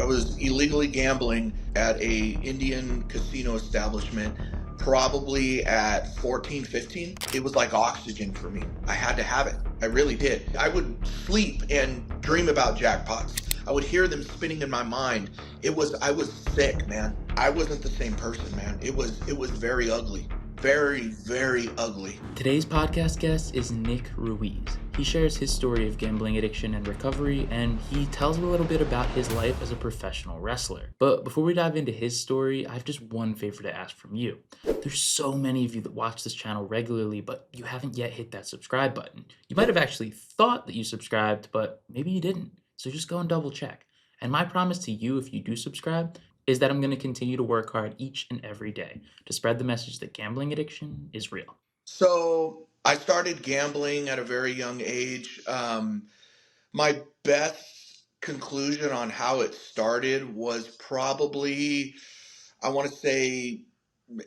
I was illegally gambling at a Indian casino establishment probably at 14, 15. It was like oxygen for me. I had to have it. I really did. I would sleep and dream about jackpots. I would hear them spinning in my mind. I was sick, man. I wasn't the same person, man. It was very ugly. Very, very ugly. Today's podcast guest is Nick Ruiz. He shares his story of gambling addiction and recovery, and he tells a little bit about his life as a professional wrestler. But before we dive into his story, I have just one favor to ask from you. There's so many of you that watch this channel regularly, but you haven't yet hit that subscribe button. You might have actually thought that you subscribed, but maybe you didn't. So just go and double check. And my promise to you, if you do subscribe, is that I'm going to continue to work hard each and every day to spread the message that gambling addiction is real. So I started gambling at a very young age. My best conclusion on how it started was probably, I want to say,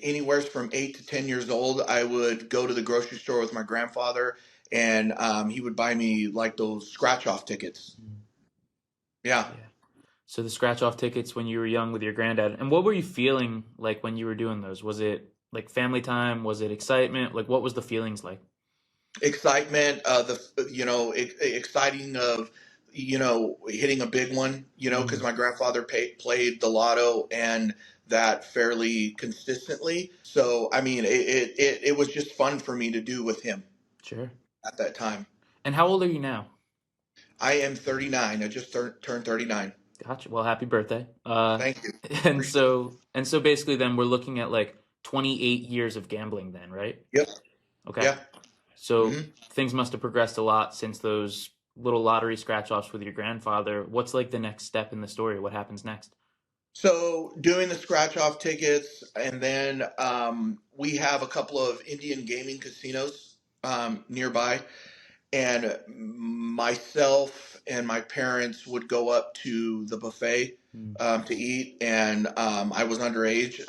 anywhere from 8 to 10 years old. I would go to the grocery store with my grandfather, and he would buy me like those scratch-off tickets. Yeah. So the scratch-off tickets when you were young with your granddad. And what were you feeling like when you were doing those? Was it like family time? Was it excitement? Like, what was the feelings like? Excitement, exciting of, hitting a big one, because my grandfather played the lotto and that fairly consistently. So, I mean, it was just fun for me to do with him. Sure. At that time. And how old are you now? I am 39. I just turned 39. Gotcha. Well, happy birthday. Thank you. And so basically then we're looking at like 28 years of gambling then, right? Yep. Okay. Yeah. So things must have progressed a lot since those little lottery scratch-offs with your grandfather. What's like the next step in the story? What happens next? So doing the scratch-off tickets, and then we have a couple of Indian gaming casinos nearby. And myself and my parents would go up to the buffet to eat, and I was underage.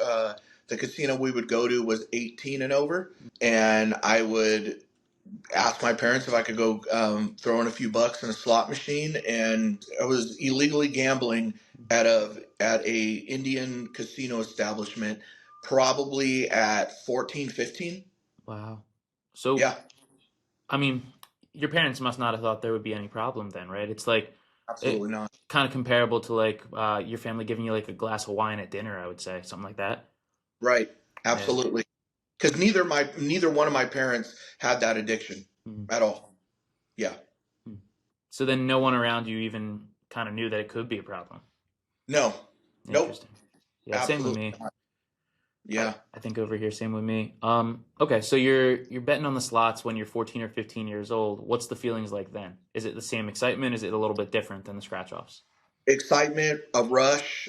The casino we would go to was 18 and over, and I would ask my parents if I could go throw in a few bucks in a slot machine, and I was illegally gambling at a Indian casino establishment probably at 14, 15. Wow. So yeah, I mean, your parents must not have thought there would be any problem then, right? It's like absolutely not. Kind of comparable to like your family giving you like a glass of wine at dinner, I would say, something like that. Right. Absolutely. Because neither one of my parents had that addiction at all. Yeah. So then no one around you even kind of knew that it could be a problem. No. Nope. Yeah, absolutely. Same with me. Yeah. I think over here, same with me. Okay, so you're betting on the slots when you're 14 or 15 years old. What's the feelings like then? Is it the same excitement? Is it a little bit different than the scratch-offs? Excitement, a rush.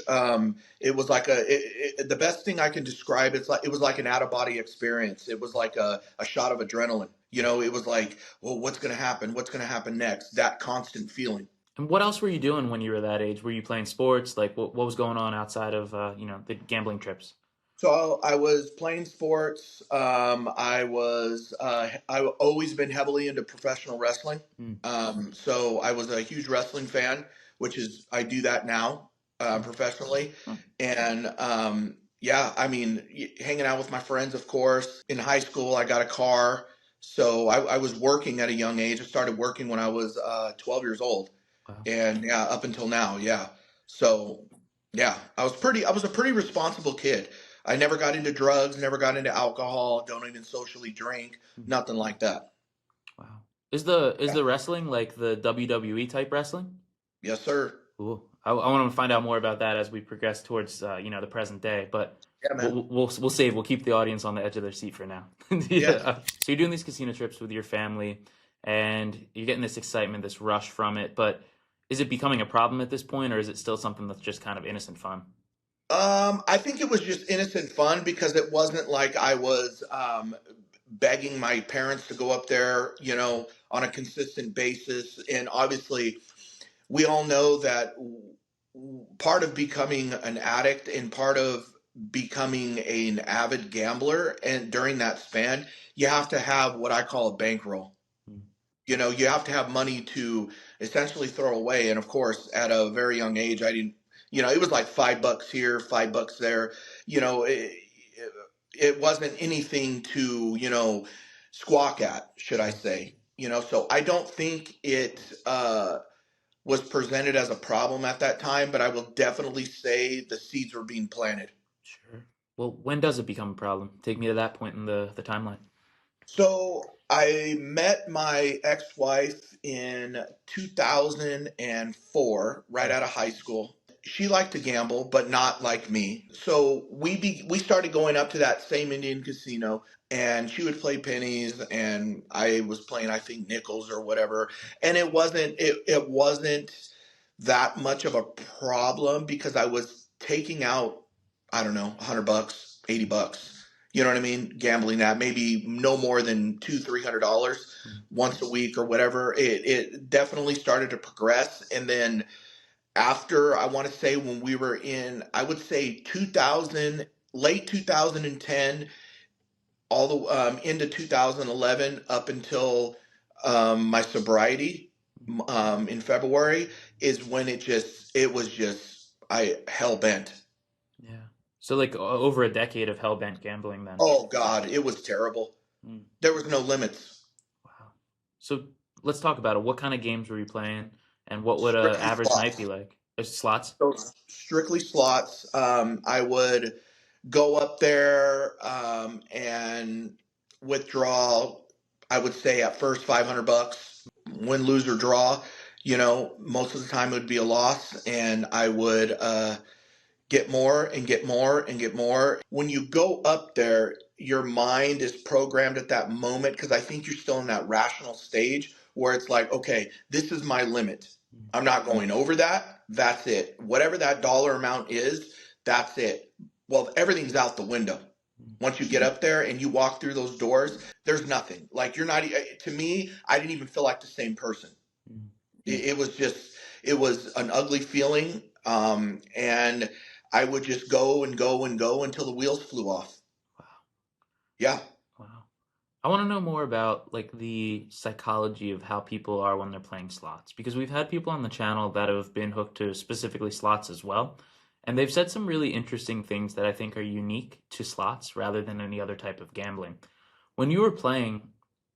It was like the best thing I can describe. It was like an out-of-body experience. It was like a shot of adrenaline. It was like, well, what's going to happen? What's going to happen next? That constant feeling. And what else were you doing when you were that age? Were you playing sports? Like, what was going on outside of the gambling trips? So I was playing sports. I've always been heavily into professional wrestling. So I was a huge wrestling fan, I do that now professionally. And I mean, hanging out with my friends, of course. In high school, I got a car. So I was working at a young age. I started working when I was 12 years old. Wow. And up until now, So I was a pretty responsible kid. I never got into drugs, never got into alcohol, don't even socially drink, nothing like that. Wow. Is the wrestling like the WWE type wrestling? Yes, sir. Cool. I want to find out more about that as we progress towards the present day, but we'll save. We'll keep the audience on the edge of their seat for now. So you're doing these casino trips with your family, and you're getting this excitement, this rush from it, but is it becoming a problem at this point, or is it still something that's just kind of innocent fun? I think it was just innocent fun because it wasn't like I was begging my parents to go up there, on a consistent basis. And obviously, we all know that part of becoming an addict and part of becoming an avid gambler, and during that span, you have to have what I call a bankroll. You have to have money to essentially throw away. And of course, at a very young age, I didn't It was like $5 here, $5 there. You know, it wasn't anything to, squawk at, should I say. So I don't think it was presented as a problem at that time, but I will definitely say the seeds were being planted. Sure. Well, when does it become a problem? Take me to that point in the timeline. So I met my ex-wife in 2004, right out of high school. She liked to gamble, but not like me. So we started going up to that same Indian casino, and she would play pennies, and I was playing, I think, nickels or whatever. And it wasn't that much of a problem because I was taking out, I don't know, $100, $80. You know what I mean? Gambling that maybe no more than $200-$300 Mm. once a week or whatever. It definitely started to progress, and then after, I want to say, when we were in, I would say 2000, late 2010, all the into 2011, up until my sobriety in February, is when it was just I hell bent. Yeah. So like over a decade of hellbent gambling then. Oh God, it was terrible. Mm. There was no limits. Wow. So let's talk about it. What kind of games were you playing, and what would a Strictly average night be slots. like? Slots. So strictly slots. I would go up there and withdraw. I would say at first $500, win, lose, or draw. Most of the time it would be a loss, and I would get more and get more and get more. When you go up there, your mind is programmed at that moment because I think you're still in that rational stage where it's like, okay, this is my limit. Mm. I'm not going over that. That's it. Whatever that dollar amount is, that's it. Well, everything's out the window. Mm. Once you get up there and you walk through those doors, there's nothing. Like you're not, to me, I didn't even feel like the same person. Mm. It was just, it was an ugly feeling. And I would just go and go and go until the wheels flew off. Wow. Yeah. Wow. I want to know more about like the psychology of how people are when they're playing slots because we've had people on the channel that have been hooked to specifically slots as well. And they've said some really interesting things that I think are unique to slots rather than any other type of gambling. When you were playing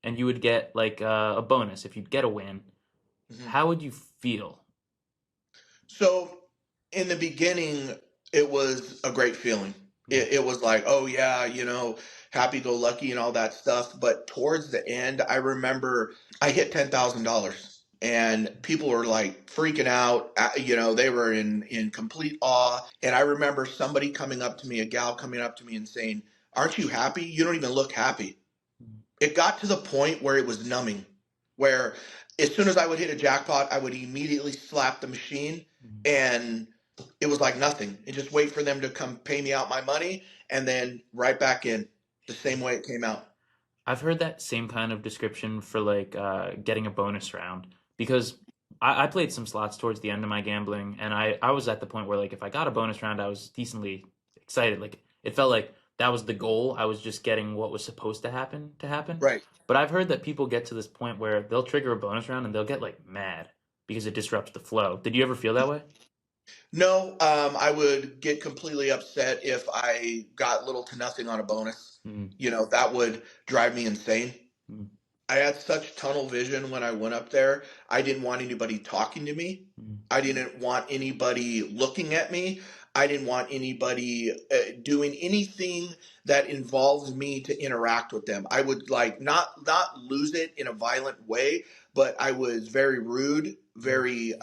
and you would get like a bonus if you'd get a win, Mhm. how would you feel? So in the beginning, it was a great feeling. It was like, oh yeah, happy go lucky and all that stuff. But towards the end, I remember I hit $10,000 and people were like freaking out. They were in complete awe. And I remember somebody coming up to me, a gal coming up to me and saying, "Aren't you happy? You don't even look happy." It got to the point where it was numbing, where as soon as I would hit a jackpot, I would immediately slap the machine, and it was like nothing. And just wait for them to come pay me out my money, and then right back in the same way it came out. I've heard that same kind of description for like getting a bonus round because I played some slots towards the end of my gambling, and I was at the point where like if I got a bonus round, I was decently excited. Like it felt like that was the goal. I was just getting what was supposed to happen to happen. Right. But I've heard that people get to this point where they'll trigger a bonus round and they'll get like mad because it disrupts the flow. Did you ever feel that way? No, I would get completely upset if I got little to nothing on a bonus. Mm. That would drive me insane. Mm. I had such tunnel vision when I went up there. I didn't want anybody talking to me. Mm. I didn't want anybody looking at me. I didn't want anybody doing anything that involves me to interact with them. I would like not lose it in a violent way, but I was very rude, very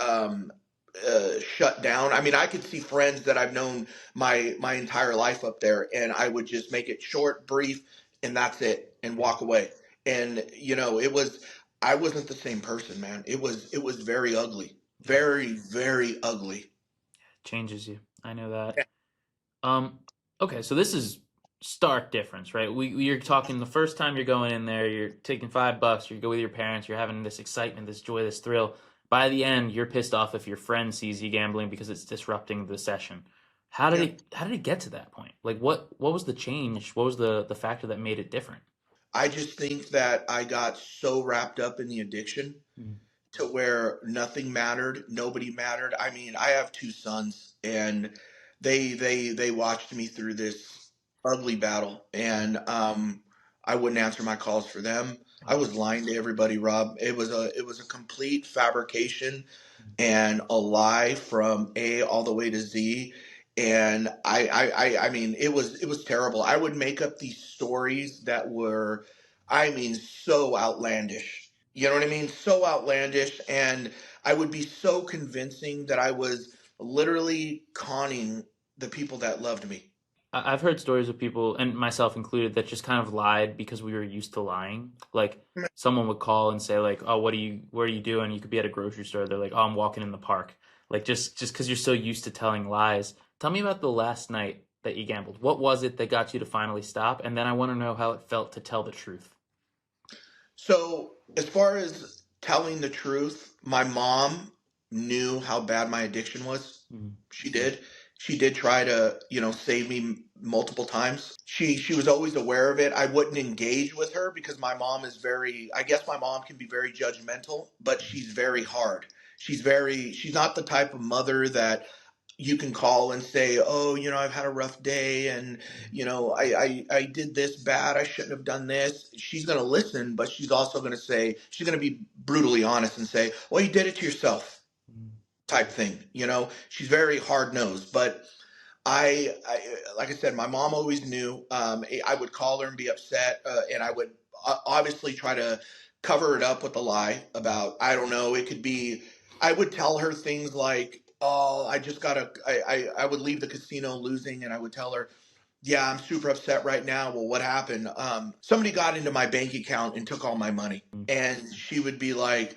shut down. I mean, I could see friends that I've known my entire life up there, and I would just make it short, brief, and that's it, and walk away. And it was I wasn't the same person, man. It was very ugly, very very ugly. Changes you. I know that. Um, okay, so this is stark difference, right? You're talking the first time you're going in there, you're taking $5, you go with your parents, you're having this excitement, this joy, this thrill. By the end, you're pissed off if your friend sees you gambling because it's disrupting the session. Yeah. How did it get to that point? Like what was the change? What was the factor that made it different? I just think that I got so wrapped up in the addiction Mm. to where nothing mattered, nobody mattered. I mean, I have two sons. and they watched me through this ugly battle, and I wouldn't answer my calls for them. I was lying to everybody, Rob. It was a complete fabrication and a lie from A all the way to Z. And I mean, it was terrible. I would make up these stories that were, I mean, so outlandish. You know what I mean? So outlandish. And I would be so convincing that I was literally conning the people that loved me. I've heard stories of people, and myself included, that just kind of lied because we were used to lying. Like someone would call and say, like, "Oh, where are you doing?" You could be at a grocery store. They're like, "Oh, I'm walking in the park." Like just because you're so used to telling lies. Tell me about the last night that you gambled. What was it that got you to finally stop? And then I want to know how it felt to tell the truth. So, as far as telling the truth, my mom knew how bad my addiction was. Mm. She did. She did try to, save me multiple times. She was always aware of it. I wouldn't engage with her because my mom is very, I guess my mom can be very judgmental, but she's very hard. She's not the type of mother that you can call and say, "Oh, I've had a rough day, and I did this bad. I shouldn't have done this." She's going to listen, but she's also going to say, she's going to be brutally honest and say, "Well, you did it to yourself," type thing. She's very hard nosed, but I, like I said, my mom always knew. I would call her and be upset, and I would obviously try to cover it up with a lie about, I don't know. It could be, I would tell her things like, "Oh, I just got to." I would leave the casino losing, and I would tell her, "Yeah, I'm super upset right now." "Well, what happened?" Somebody got into my bank account and took all my money, and she would be like,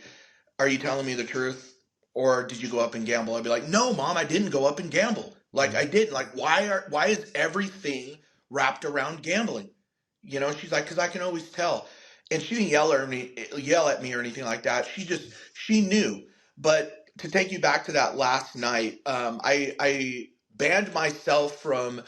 "Are you telling me the truth? Or did you go up and gamble?" I'd be like, "No, mom, I didn't go up and gamble. Like, I didn't. Like, why is everything wrapped around gambling?" She's like, "Because I can always tell." And she didn't yell at me or anything like that. She knew. But to take you back to that last night, I banned myself from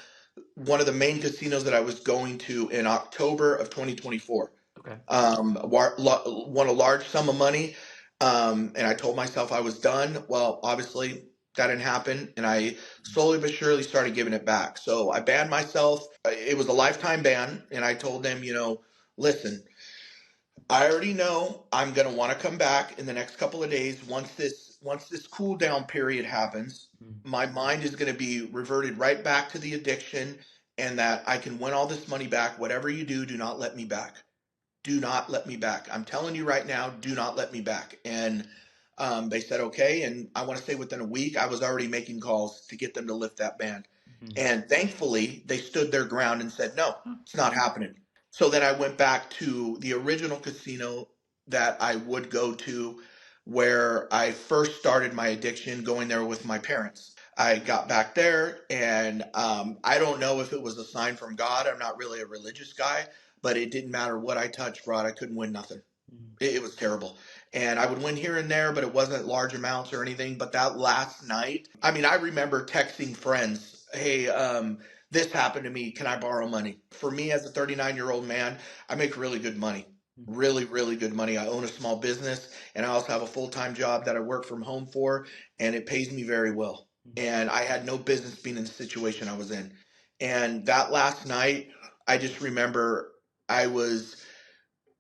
one of the main casinos that I was going to in October of 2024. Okay. Won a large sum of money, and I told myself I was done. Well, obviously that didn't happen, and I slowly but surely started giving it back. So I banned myself. It was a lifetime ban, and I told them, listen, I already know I'm gonna want to come back in the next couple of days. Once this cool down period happens, my mind is gonna be reverted right back to the addiction, and that I can win all this money back. Whatever you do not let me back. Do not let me back. I'm telling you right now, do not let me back. And they said okay. And I want to say within a week, I was already making calls to get them to lift that ban. And thankfully, they stood their ground and said, "No, it's not happening." So then I went back to the original casino that I would go to where I first started my addiction, going there with my parents. I got back there, and I don't know if it was a sign from God. I'm not really a religious guy, but it didn't matter what I touched, Rod. I couldn't win nothing. It was terrible. And I would win here and there, but it wasn't large amounts or anything. But that last night, I mean, I remember texting friends, "Hey, this happened to me. Can I borrow money?" For me, as a 39-year-old man, I make really good money. Really, really good money. I own a small business, and I also have a full-time job that I work from home for, and it pays me very well. And I had no business being in the situation I was in. And that last night, I just remember I was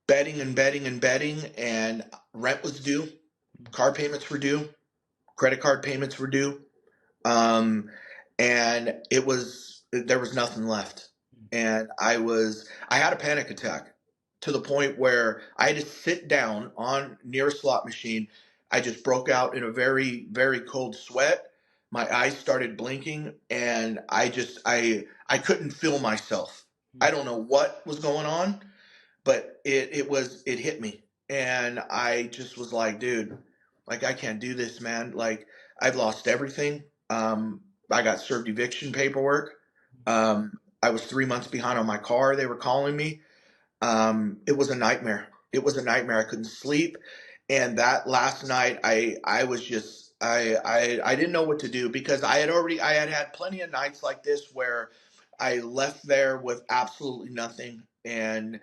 betting and betting and betting, and rent was due, car payments were due, credit card payments were due, um, and there was nothing left, and I had a panic attack to the point where I had to sit down on near a slot machine. I just broke out in a very very cold sweat. My eyes started blinking, and I couldn't feel myself. I don't know what was going on, but it hit me, and I just was like, "Dude, like, I can't do this, man. Like, I've lost everything. I got served eviction paperwork. I was 3 months behind on my car. They were calling me. It was a nightmare. It was a nightmare. I couldn't sleep. And that last night, I was just I didn't know what to do, because I had had plenty of nights like this where I left there with absolutely nothing, and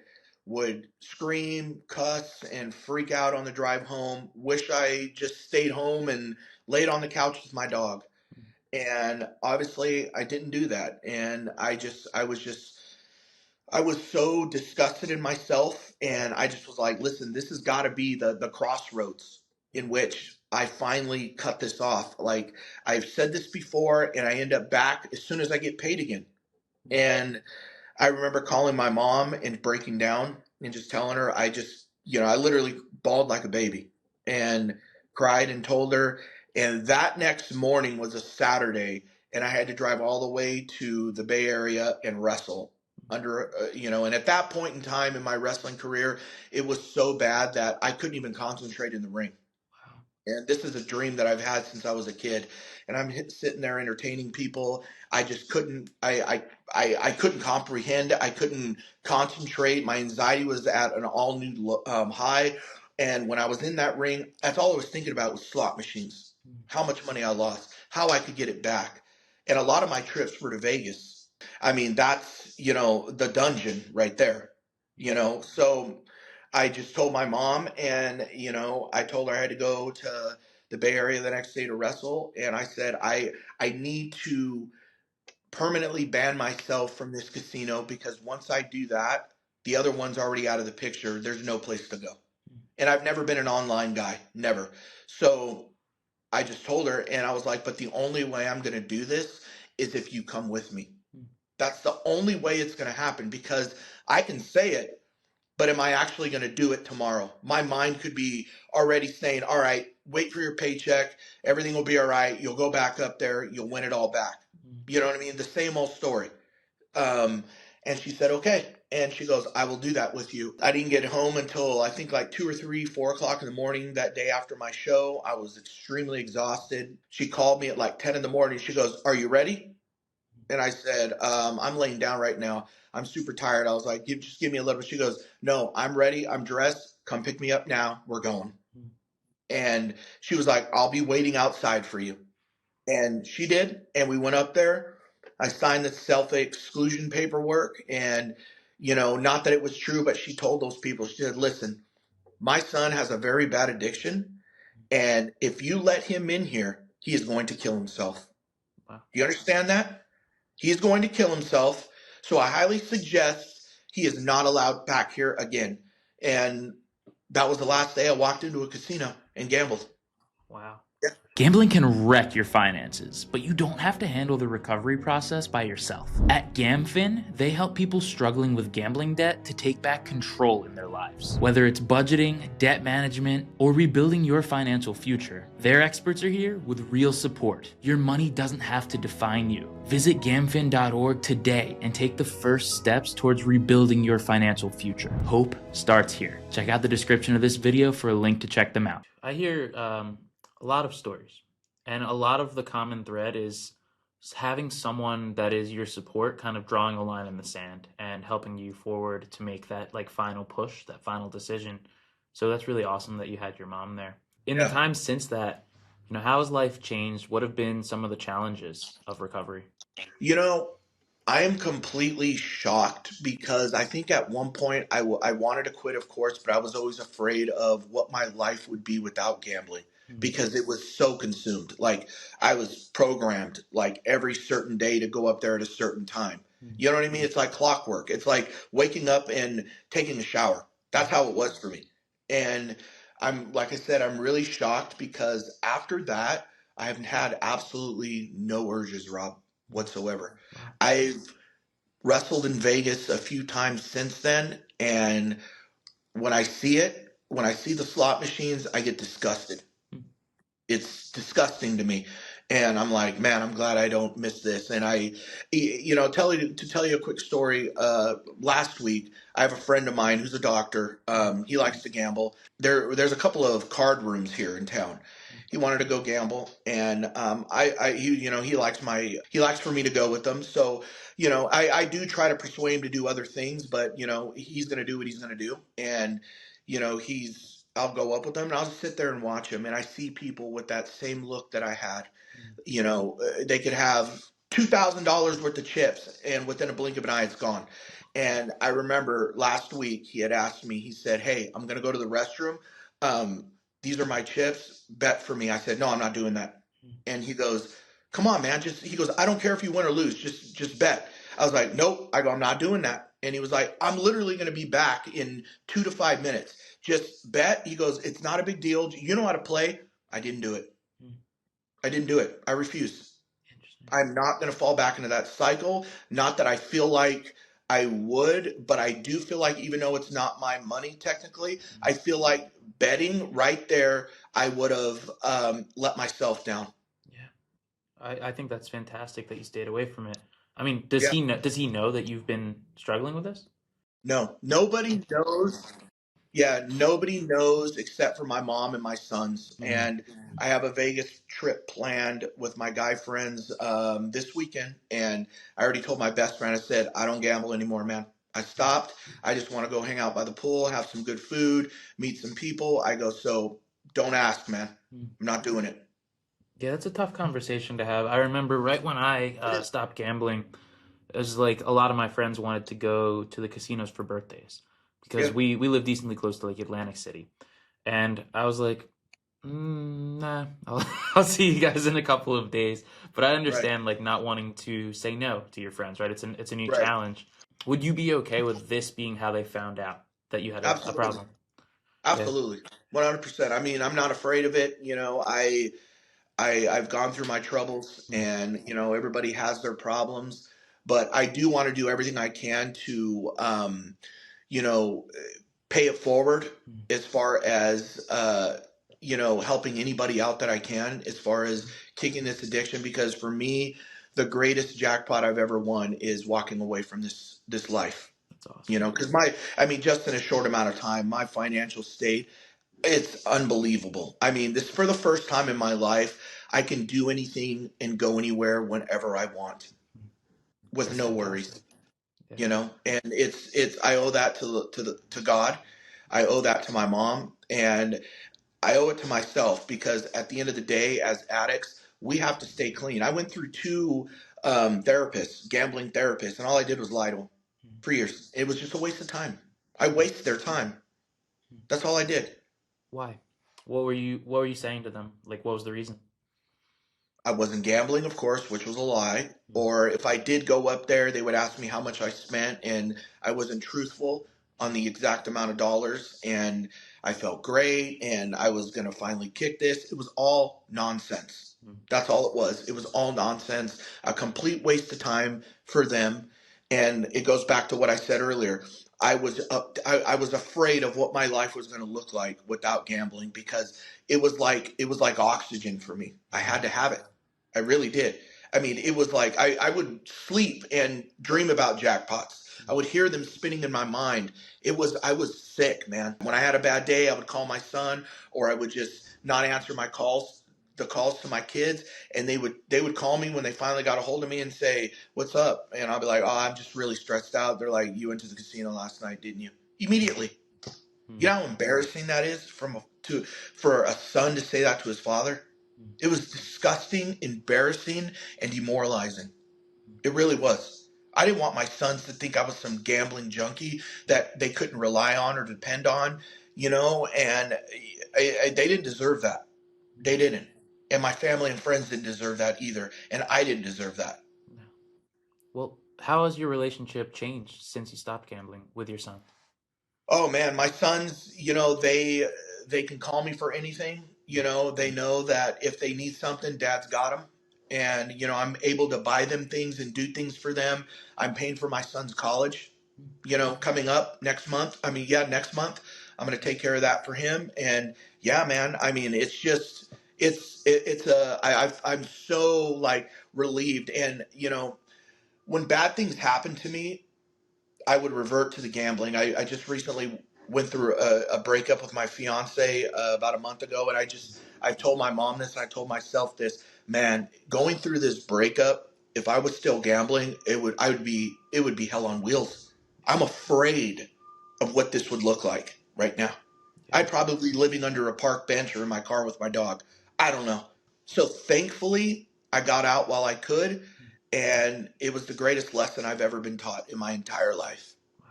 would scream, cuss, and freak out on the drive home. Wish I just stayed home and laid on the couch with my dog. And obviously I didn't do that. And I was so disgusted in myself, and I just was like, listen, this has got to be the crossroads in which I finally cut this off. Like, I've said this before, and I end up back as soon as I get paid again. And I remember calling my mom and breaking down and just telling her, I literally bawled like a baby and cried and told her. And that next morning was a Saturday, and I had to drive all the way to the Bay Area and wrestle and at that point in time in my wrestling career, it was so bad that I couldn't even concentrate in the ring. And this is a dream that I've had since I was a kid. And I'm sitting there entertaining people. I just couldn't. I couldn't comprehend. I couldn't concentrate. My anxiety was at an all new high. And when I was in that ring, that's all I was thinking about was slot machines. How much money I lost. How I could get it back. And a lot of my trips were to Vegas. I mean, that's the dungeon right there. So I just told my mom, and I told her I had to go to the Bay Area the next day to wrestle, and I said I need to permanently ban myself from this casino, because once I do that, the other one's already out of the picture. There's no place to go. And I've never been an online guy, never. So I just told her, and I was like, but the only way I'm going to do this is if you come with me. That's the only way it's going to happen, because I can say it, but am I actually going to do it tomorrow? My mind could be already saying, all right, wait for your paycheck. Everything will be all right. You'll go back up there. You'll win it all back. You know what I mean? The same old story. Um, and she said, okay. And she goes, I will do that with you. I didn't get home until I think like 2 or 3, 4 o'clock in the morning that day after my show. I was extremely exhausted. She called me at like 10 in the morning. She goes, are you ready? And I said, I'm laying down right now. I'm super tired. I was like, just give me a little bit. She goes, no, I'm ready. I'm dressed. Come pick me up now. We're going. And she was like, I'll be waiting outside for you. And she did. And we went up there. I signed the self-exclusion paperwork. And, not that it was true, but she told those people, she said, listen, my son has a very bad addiction. And if you let him in here, he is going to kill himself. Wow. Do you understand that? He is going to kill himself. So I highly suggest he is not allowed back here again. And that was the last day I walked into a casino and gambled. Wow. Yeah. Gambling can wreck your finances, but you don't have to handle the recovery process by yourself. At GamFin, they help people struggling with gambling debt to take back control in their lives. Whether it's budgeting, debt management, or rebuilding your financial future, their experts are here with real support. Your money doesn't have to define you. Visit gamfin.org today and take the first steps towards rebuilding your financial future. Hope starts here. Check out the description of this video for a link to check them out. I hear a lot of stories, and a lot of the common thread is having someone that is your support kind of drawing a line in the sand and helping you forward to make that like final push, that final decision. So that's really awesome that you had your mom there. In the time since that, how has life changed? What have been some of the challenges of recovery? I am completely shocked, because I think at one point I wanted to quit, of course, but I was always afraid of what my life would be without gambling, because it was so consumed. Like, I was programmed like every certain day to go up there at a certain time. You know what I mean? It's like clockwork. It's like waking up and taking a shower. That's how it was for me. And like I said, I'm really shocked, because after that, I haven't had absolutely no urges, Rob, whatsoever. I've wrestled in Vegas a few times since then, and when I see the slot machines, I get disgusted. It's disgusting to me. And I'm like, man, I'm glad I don't miss this. And to tell you a quick story, last week, I have a friend of mine who's a doctor. He likes to gamble. There's a couple of card rooms here in town. He wanted to go gamble, and he likes for me to go with them. So, I do try to persuade him to do other things, but he's going to do what he's going to do. And, I'll go up with them, and I'll just sit there and watch him. And I see people with that same look that I had. They could have $2,000 worth of chips, and within a blink of an eye, it's gone. And I remember last week he had asked me, he said, hey, I'm going to go to the restroom. These are my chips. Bet for me. I said, no, I'm not doing that. And he goes, Come on, man. He goes, I don't care if you win or lose. Just bet. I was like, nope. I go, I'm not doing that. And he was like, I'm literally going to be back in 2 to 5 minutes. Just bet. He goes, it's not a big deal. You know how to play. I didn't do it. Hmm. I didn't do it. I refuse. Interesting. I'm not going to fall back into that cycle. Not that I feel like I would, but I do feel like even though it's not my money technically, I feel like betting right there, I would have let myself down. Yeah. I think that's fantastic that you stayed away from it. I mean, does Yeah. he know that you've been struggling with this? No, nobody knows. Yeah, nobody knows except for my mom and my sons. Mm-hmm. And I have a Vegas trip planned with my guy friends this weekend. And I already told my best friend, I said, I don't gamble anymore, man. I stopped. I just want to go hang out by the pool, have some good food, meet some people. I go, so don't ask, man. I'm not doing it. Yeah, that's a tough conversation to have. I remember right when I It is. stopped gambling, it was like a lot of my friends wanted to go to the casinos for birthdays because Yeah, we live decently close to like Atlantic City, and I was like, nah, I'll see you guys in a couple of days. But I right, understand like not wanting to say no to your friends, right? It's a new right. challenge. Would you be okay with this being how they found out that you had a Absolutely. problem? Yeah. Absolutely. 100%. I mean, I'm not afraid of it. I've gone through my troubles, Mm, and everybody has their problems, but I do want to do everything I can to you know pay it forward, mm, as far as helping anybody out that I can, as far as kicking this addiction, because for me the greatest jackpot I've ever won is walking away from this life. that's awesome. Because I mean, just in a short amount of time, my financial state, it's unbelievable. I mean, this for the first time in my life, I can do anything and go anywhere whenever I want Mm, with that's no fantastic. worries. Yeah. And it's I owe that to God. I owe that to my mom, and I owe it to myself, because at the end of the day, as addicts, we have to stay clean. I went through two therapists, gambling therapists, and all I did was lie to them Mm, for years. It was just a waste of time. I wasted their time. mm. That's all I did. Why? What were you saying to them? Like what was the reason? I wasn't gambling, of course, which was a lie. Mm, Or if I did go up there, they would ask me how much I spent, and I wasn't truthful on the exact amount of dollars. And I felt great, and I was going to finally kick this. It was all nonsense. mm, That's all it was. It was all nonsense, a complete waste of time for them. And it goes back to what I said earlier. I was afraid of what my life was going to look like without gambling, because it was like oxygen for me. I mm, had to have it. I really did. I mean, it was like I would sleep and dream about jackpots. I would hear them spinning in my mind. I was sick, man. When I had a bad day, I would call my son, or I would just not answer the calls to my kids, and they would call me when they finally got a hold of me and say, "What's up?" And I'll be like, "Oh, I'm just really stressed out." They're like, "You went to the casino last night, didn't you?" Immediately. You mm, know how embarrassing that is for a son to say that to his father? mm, It was disgusting, embarrassing, and demoralizing. mm. It really was. I didn't want my sons to think I was some gambling junkie that they couldn't rely on or depend on, and they didn't deserve that. They didn't. And my family and friends didn't deserve that either. And I didn't deserve that. No. Well, how has your relationship changed since you stopped gambling with your son? Oh man, my sons, they can call me for anything. They know that if they need something, Dad's got them, and I'm able to buy them things and do things for them. I'm paying for my son's college. Coming up next month. I mean, yeah, next month I'm going to take care of that for him. And yeah, man, I mean, it's just it's a I'm so like relieved. And when bad things happen to me, I would revert to the gambling. I just recently went through a breakup with my fiance about a month ago, and I've told my mom this, and I told myself this. Man, going through this breakup, if I was still gambling, it would be hell on wheels. I'm afraid of what this would look like right now. Yeah. I'd probably be living under a park bench or in my car with my dog. I don't know. So thankfully, I got out while I could, and it was the greatest lesson I've ever been taught in my entire life. Wow.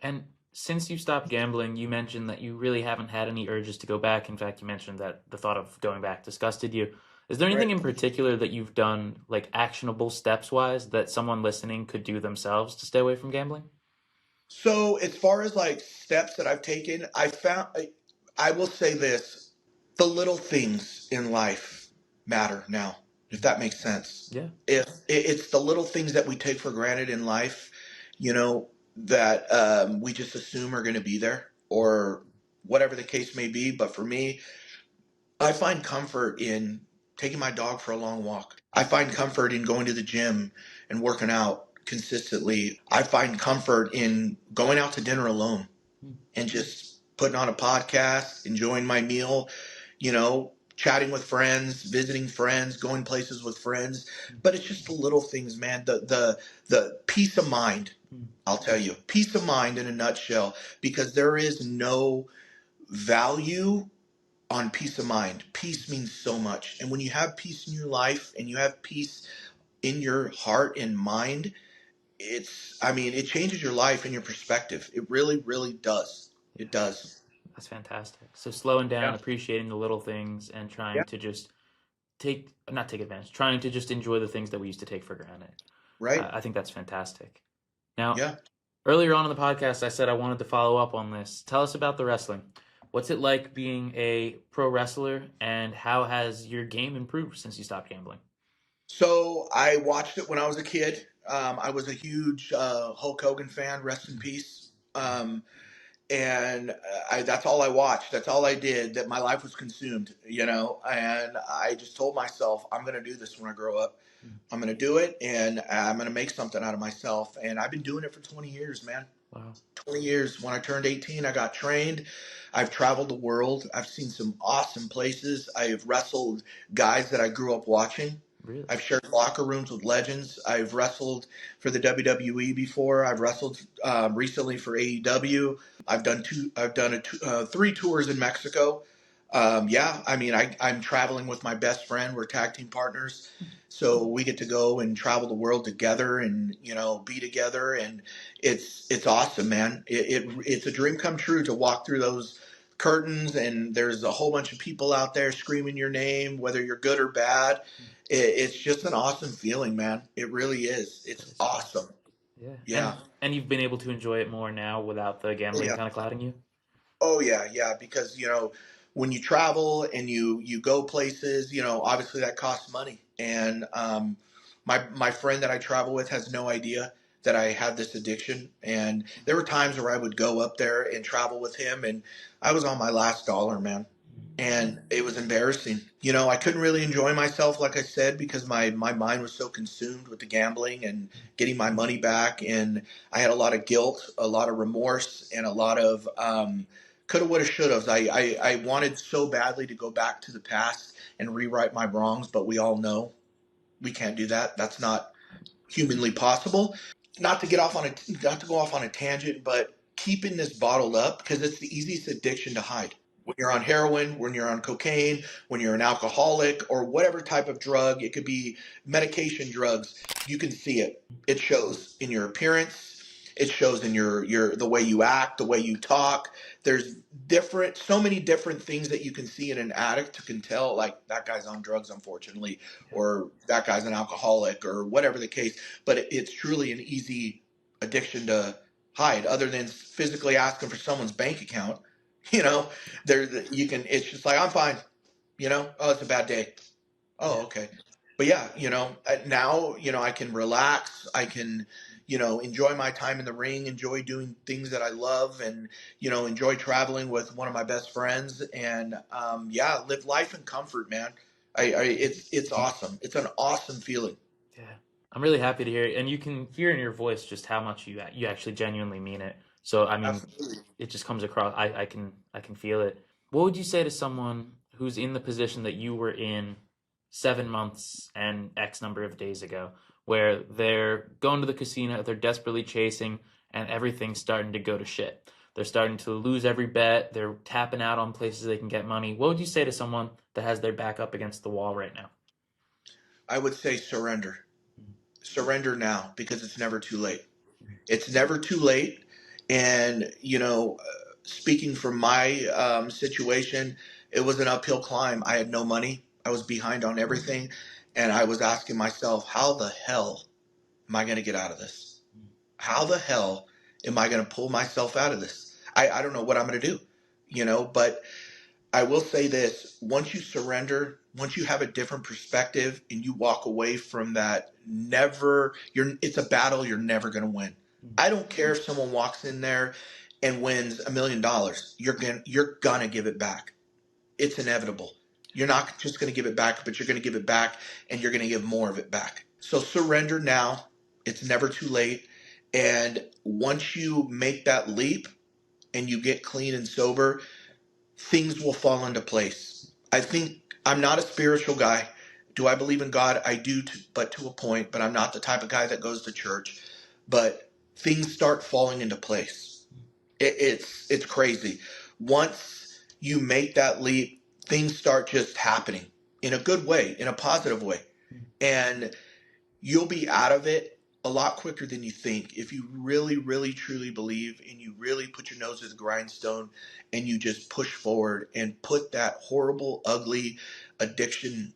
And since you stopped gambling, you mentioned that you really haven't had any urges to go back. In fact, you mentioned that the thought of going back disgusted you. Is there anything Right. in particular that you've done, like actionable steps wise, that someone listening could do themselves to stay away from gambling? So as far as like steps that I've taken, I will say this: the little things in life matter now, if that makes sense. Yeah. If it's the little things that we take for granted in life, you know, that we just assume are going to be there, or whatever the case may be. But for me, I find comfort in taking my dog for a long walk. I find comfort in going to the gym and working out consistently. I find comfort in going out to dinner alone Hmm. and just putting on a podcast, enjoying my meal, chatting with friends, visiting friends, going places with friends. But it's just the little things, man. The peace of mind. Hmm. I'll tell you, peace of mind in a nutshell, because there is no value on peace of mind. Peace means so much. And when you have peace in your life and you have peace in your heart and mind, it changes your life and your perspective. It really, really does. Yeah. It does. That's fantastic. So slowing down, Yeah. appreciating the little things, and Yeah. trying to just not take advantage, trying to just enjoy the things that we used to take for granted. Right. I think that's fantastic. Now, Yeah. earlier on in the podcast, I said I wanted to follow up on this. Tell us about the wrestling. What's it like being a pro wrestler, and how has your game improved since you stopped gambling? So I watched it when I was a kid. I was a huge Hulk Hogan fan, rest in peace. And that's all I watched. That's all I did. That my life was consumed, And I just told myself, I'm going to do this when I grow up. I'm going to do it, and I'm going to make something out of myself. And I've been doing it for 20 years, man. Wow. 20 years. When I turned 18, I got trained. I've traveled the world. I've seen some awesome places. I have wrestled guys that I grew up watching. Really? I've shared locker rooms with legends. I've wrestled for the WWE before. I've wrestled recently for AEW. I've done two. I've done 3 tours in Mexico. Yeah, I'm traveling with my best friend. We're tag team partners, so we get to go and travel the world together, and be together, and it's awesome, man. It's a dream come true to walk through those curtains, and there's a whole bunch of people out there screaming your name, whether you're good or bad. It's just an awesome feeling, man. It really is. That It's is awesome. fantastic. Yeah. Yeah. And you've been able to enjoy it more now without the Oh gambling yeah. kind of clouding you? Oh yeah, yeah. Because when you travel and you go places, obviously that costs money. And my friend that I travel with has no idea that I had this addiction. And there were times where I would go up there and travel with him, and I was on my last dollar, man. And it was embarrassing. I couldn't really enjoy myself, like I said, because my mind was so consumed with the gambling and getting my money back. And I had a lot of guilt, a lot of remorse, and a lot of coulda, woulda, shoulda. I wanted so badly to go back to the past and rewrite my wrongs, but we all know we can't do that. That's not humanly possible. Not to go off on a tangent, but keeping this bottled up, because it's the easiest addiction to hide. When you're on heroin, when you're on cocaine, when you're an alcoholic, or whatever type of drug, it could be medication drugs. You can see it. It shows in your appearance. It shows in your the way you act, the way you talk. There's so many different things that you can see in an addict to can tell, like, that guy's on drugs, unfortunately, or that guy's an alcoholic, or whatever the case. But it's truly an easy addiction to hide, other than physically asking for someone's bank account. you know there you can, it's just like, I'm fine. Oh, it's a bad day. Oh, Yeah. okay. But yeah, now, I can relax. I can, enjoy my time in the ring, enjoy doing things that I love, and, enjoy traveling with one of my best friends, and, yeah, live life in comfort, man. It's awesome. It's an awesome feeling. Yeah. I'm really happy to hear it. And you can hear in your voice just how much you actually genuinely mean it. So I mean, Absolutely. it just comes across. I can feel it. What would you say to someone who's in the position that you were in 7 months and X number of days ago, where they're going to the casino, they're desperately chasing, and everything's starting to go to shit. They're starting to lose every bet. They're tapping out on places they can get money. What would you say to someone that has their back up against the wall right now? I would say surrender now, because it's never too late. It's never too late. And, speaking from my situation, it was an uphill climb. I had no money. I was behind on everything. And I was asking myself, how the hell am I going to get out of this? How the hell am I going to pull myself out of this? I don't know what I'm going to do, but I will say this: once you surrender, once you have a different perspective and you walk away from that, it's a battle you're never going to win. I don't care if someone walks in there and wins $1 million. You're gonna give it back. It's inevitable. You're not just going to give it back, but you're going to give it back, and you're going to give more of it back. So surrender now. It's never too late. And once you make that leap and you get clean and sober, things will fall into place. I think I'm not a spiritual guy. Do I believe in God? I do, but to a point. But I'm not the type of guy that goes to church. But things start falling into place. It's crazy. Once you make that leap, things start just happening in a good way, in a positive way, and you'll be out of it a lot quicker than you think if you really, really, truly believe and you really put your nose to the grindstone and you just push forward and put that horrible, ugly addiction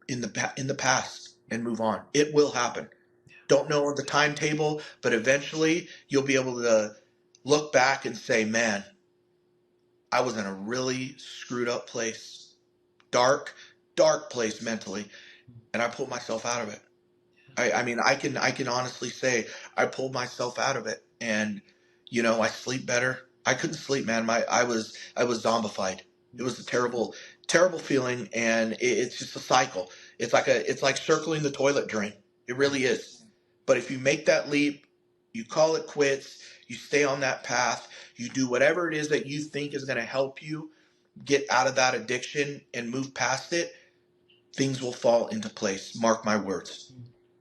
in the past and move on. It will happen. Don't know the timetable, but eventually you'll be able to look back and say, man, I was in a really screwed up place, dark, dark place mentally, and I pulled myself out of it. I mean, I can honestly say I pulled myself out of it, and I sleep better. I couldn't sleep, man. I was zombified. It was a terrible, terrible feeling, and it's just a cycle. It's like circling the toilet drain. It really is. But if you make that leap, you call it quits. You stay on that path. You do whatever it is that you think is going to help you get out of that addiction and move past it. Things will fall into place. Mark my words.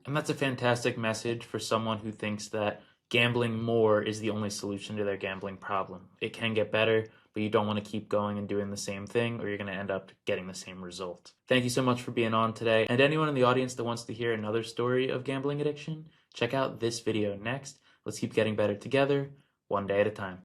And that's a fantastic message for someone who thinks that gambling more is the only solution to their gambling problem. It can get better, but you don't want to keep going and doing the same thing, or you're going to end up getting the same result. Thank you so much for being on today. And anyone in the audience that wants to hear another story of gambling addiction, check out this video next. Let's keep getting better together, one day at a time.